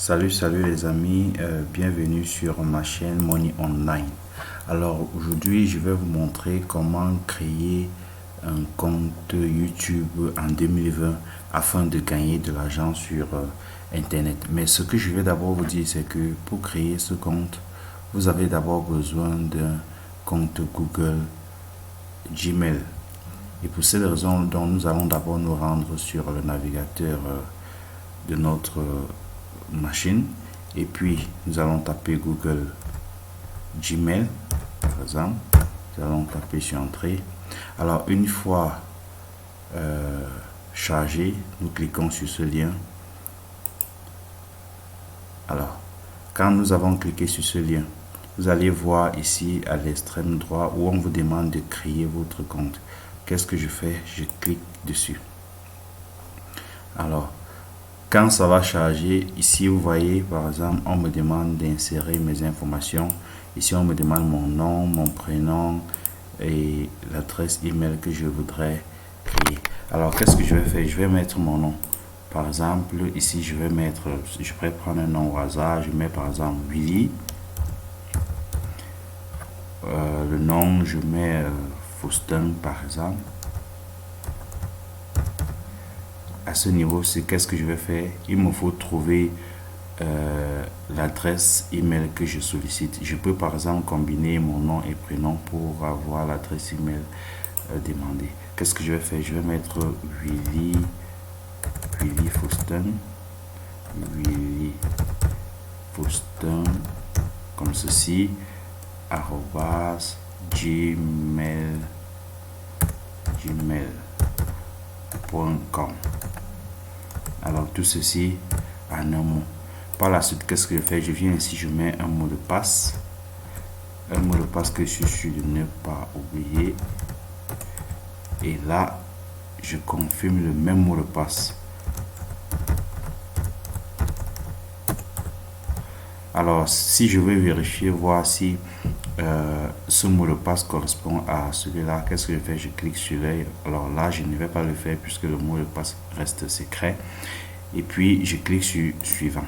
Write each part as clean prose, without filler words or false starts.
Salut les amis, bienvenue sur ma chaîne Money Online. Alors aujourd'hui je vais vous montrer comment créer un compte YouTube en 2020 afin de gagner de l'argent sur internet. Mais ce que je vais d'abord vous dire, c'est que pour créer ce compte, vous avez d'abord besoin d'un compte Google Gmail. Et pour cette raison, donc, nous allons d'abord nous rendre sur le navigateur de notre machine, et puis nous allons taper Google Gmail par exemple. Nous allons taper sur entrée. Alors une fois chargé, nous cliquons sur ce lien. Alors quand nous avons cliqué sur ce lien, vous allez voir ici à l'extrême droit où on vous demande de créer votre compte. Qu'est-ce que je fais? Je clique dessus. Alors quand ça va charger, ici vous voyez par exemple, on me demande d'insérer mes informations. Ici on me demande mon nom, mon prénom et l'adresse email que je voudrais créer. Alors qu'est-ce que je vais faire? Je vais mettre mon nom. Par exemple, ici je vais prendre un nom au hasard. Je mets par exemple Willy. Le nom, je mets Faustin par exemple. À ce niveau, c'est qu'est-ce que je vais faire? Il me faut trouver l'adresse email que je sollicite. Je peux par exemple combiner mon nom et prénom pour avoir l'adresse email demandée. Qu'est-ce que je vais faire? Je vais mettre Willy Faustin, Willy Faustin, comme ceci, arrobas gmail.com. Alors tout ceci en un mot. Par la suite, qu'est-ce que je fais? Je viens ici, je mets un mot de passe. Un mot de passe que je suis sûr de ne pas oublier. Et là, je confirme le même mot de passe. Alors, si je veux vérifier, voir si ce mot de passe correspond à celui-là, qu'est-ce que je fais? Je clique sur l'œil. Alors là, je ne vais pas le faire puisque le mot de passe reste secret. Et puis, je clique sur suivant.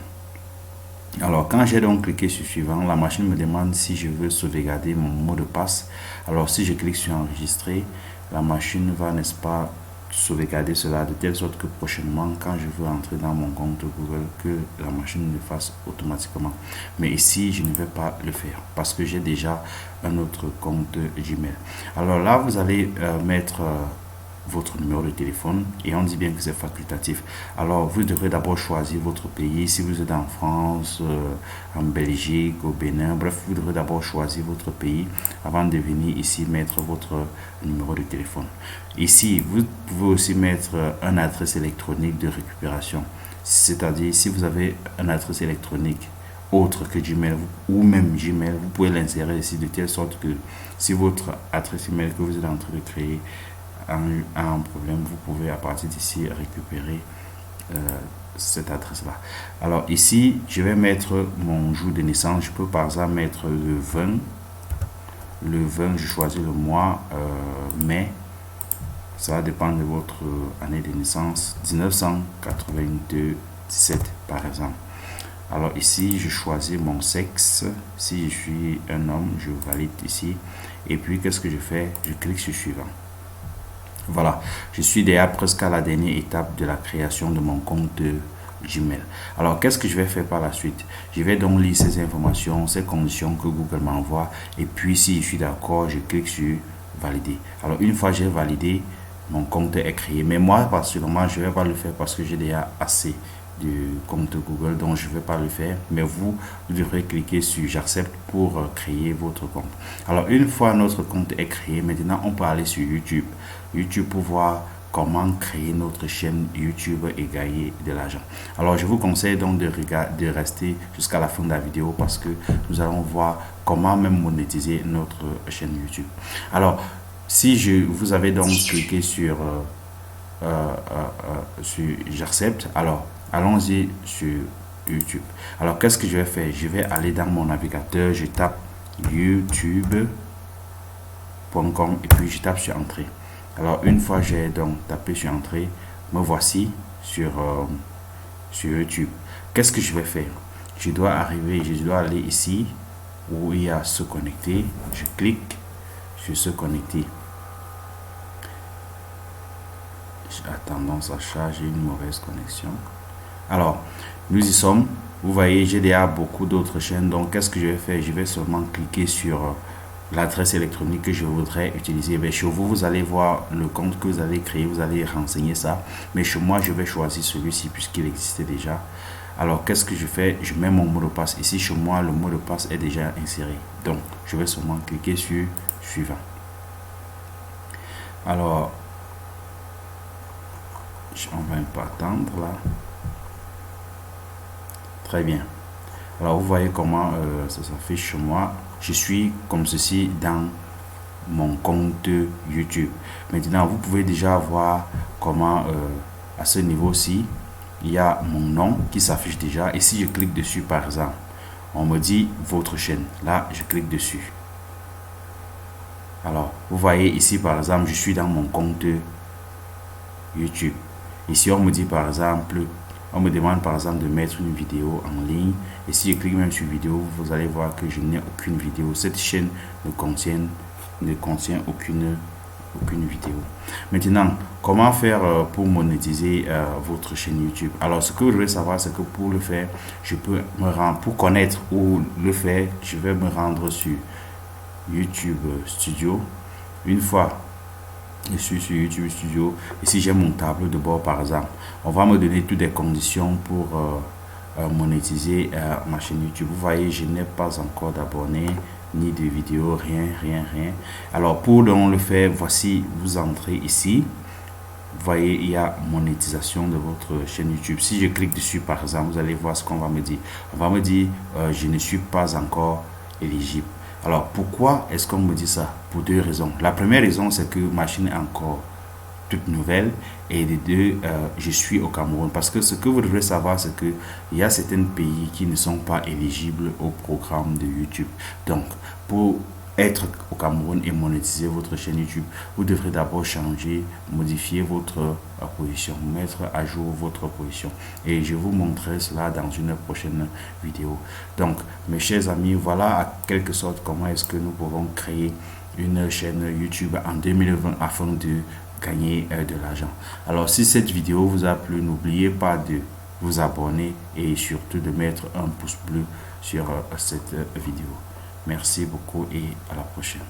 Alors, quand j'ai donc cliqué sur suivant, la machine me demande si je veux sauvegarder mon mot de passe. Alors, si je clique sur enregistrer, la machine va, n'est-ce pas, sauvegarder cela de telle sorte que prochainement, quand je veux entrer dans mon compte Google, que la machine le fasse automatiquement. Mais ici, je ne vais pas le faire parce que j'ai déjà un autre compte Gmail. Alors là, vous allez mettre votre numéro de téléphone et on dit bien que c'est facultatif. Alors vous devrez d'abord choisir votre pays. Si vous êtes en France, en Belgique, au Bénin, bref, vous devrez d'abord choisir votre pays avant de venir ici mettre votre numéro de téléphone. Ici, vous pouvez aussi mettre une adresse électronique de récupération. C'est-à-dire, si vous avez une adresse électronique autre que Gmail ou même Gmail, vous pouvez l'insérer ici de telle sorte que si votre adresse email que vous êtes en train de créer a un problème, vous pouvez à partir d'ici récupérer cette adresse là. Alors ici je vais mettre mon jour de naissance. Je peux par exemple mettre le 20, je choisis le mois mai. Ça va dépendre de votre année de naissance, 1992 17 par exemple. Alors ici je choisis mon sexe. Si je suis un homme, je valide ici et puis qu'est-ce que je fais? Je clique sur suivant. Voilà, je suis déjà presque à la dernière étape de la création de mon compte Gmail. Alors, qu'est-ce que je vais faire par la suite? Je vais donc lire ces informations, ces conditions que Google m'envoie. Et puis, si je suis d'accord, je clique sur valider. Alors, une fois j'ai validé, mon compte est créé. Mais moi, personnellement, je ne vais pas le faire parce que j'ai déjà assez du compte Google, donc je ne vais pas le faire. Mais vous devrez cliquer sur j'accepte pour créer votre compte. Alors, une fois notre compte est créé, maintenant, on peut aller sur YouTube. YouTube pour voir comment créer notre chaîne YouTube et gagner de l'argent. Alors je vous conseille donc de rester jusqu'à la fin de la vidéo parce que nous allons voir comment même monétiser notre chaîne YouTube. Alors si vous avez donc cliqué sur j'accepte, alors allons-y sur YouTube. Alors qu'est-ce que je vais faire? Je vais aller dans mon navigateur, je tape youtube.com et puis je tape sur entrée. Alors une fois j'ai donc tapé sur entrée, me voici sur YouTube. Qu'est-ce que je vais faire? je dois arriver, je dois aller ici où il y a se connecter. Je clique sur se connecter. J'ai tendance à charger une mauvaise connexion. Alors, nous y sommes. Vous voyez, j'ai déjà beaucoup d'autres chaînes. Donc, qu'est-ce que je vais faire? Je vais seulement cliquer sur l'adresse électronique que je voudrais utiliser. Mais chez vous, vous allez voir le compte que vous allez créer. Vous allez renseigner ça. Mais chez moi, je vais choisir celui-ci puisqu'il existait déjà. Alors, qu'est-ce que je fais? Je mets mon mot de passe. Ici, chez moi, le mot de passe est déjà inséré. Donc, je vais seulement cliquer sur suivant. Alors, on va un peu attendre là. Très bien. Alors, vous voyez comment ça s'affiche chez moi. Je suis comme ceci dans mon compte YouTube. Maintenant, vous pouvez déjà voir comment à ce niveau-ci, il y a mon nom qui s'affiche déjà. Et si je clique dessus, par exemple, on me dit votre chaîne. Là, je clique dessus. Alors, vous voyez ici, par exemple, je suis dans mon compte YouTube. Ici, on me dit, par exemple, on me demande, par exemple, de mettre une vidéo en ligne. Et si je clique même sur vidéo, vous allez voir que je n'ai aucune vidéo. Cette chaîne ne contient aucune vidéo. Maintenant, comment faire pour monétiser votre chaîne YouTube? Alors, ce que vous devez savoir, c'est que pour le faire, je peux me rendre, pour connaître où le faire, je vais me rendre sur YouTube Studio. Une fois je suis sur YouTube Studio, ici j'ai mon tableau de bord par exemple. On va me donner toutes les conditions pour monétiser ma chaîne YouTube. Vous voyez, je n'ai pas encore d'abonnés ni de vidéos, rien. Alors pour donc le faire, voici, vous entrez ici. Vous voyez, il y a monétisation de votre chaîne YouTube. Si je clique dessus par exemple, vous allez voir ce qu'on va me dire. On va me dire je ne suis pas encore éligible. Alors, pourquoi est-ce qu'on me dit ça? Pour deux raisons. La première raison, c'est que ma chaîne est encore toute nouvelle. Et les deux, je suis au Cameroun. Parce que ce que vous devrez savoir, c'est qu'il y a certains pays qui ne sont pas éligibles au programme de YouTube. Donc, pour être au Cameroun et monétiser votre chaîne YouTube, vous devrez d'abord changer, modifier votre position, mettre à jour votre position. Et je vous montrerai cela dans une prochaine vidéo. Donc, mes chers amis, voilà à quelque sorte comment est-ce que nous pouvons créer une chaîne YouTube en 2020 afin de gagner de l'argent. Alors, si cette vidéo vous a plu, n'oubliez pas de vous abonner et surtout de mettre un pouce bleu sur cette vidéo. Merci beaucoup et à la prochaine.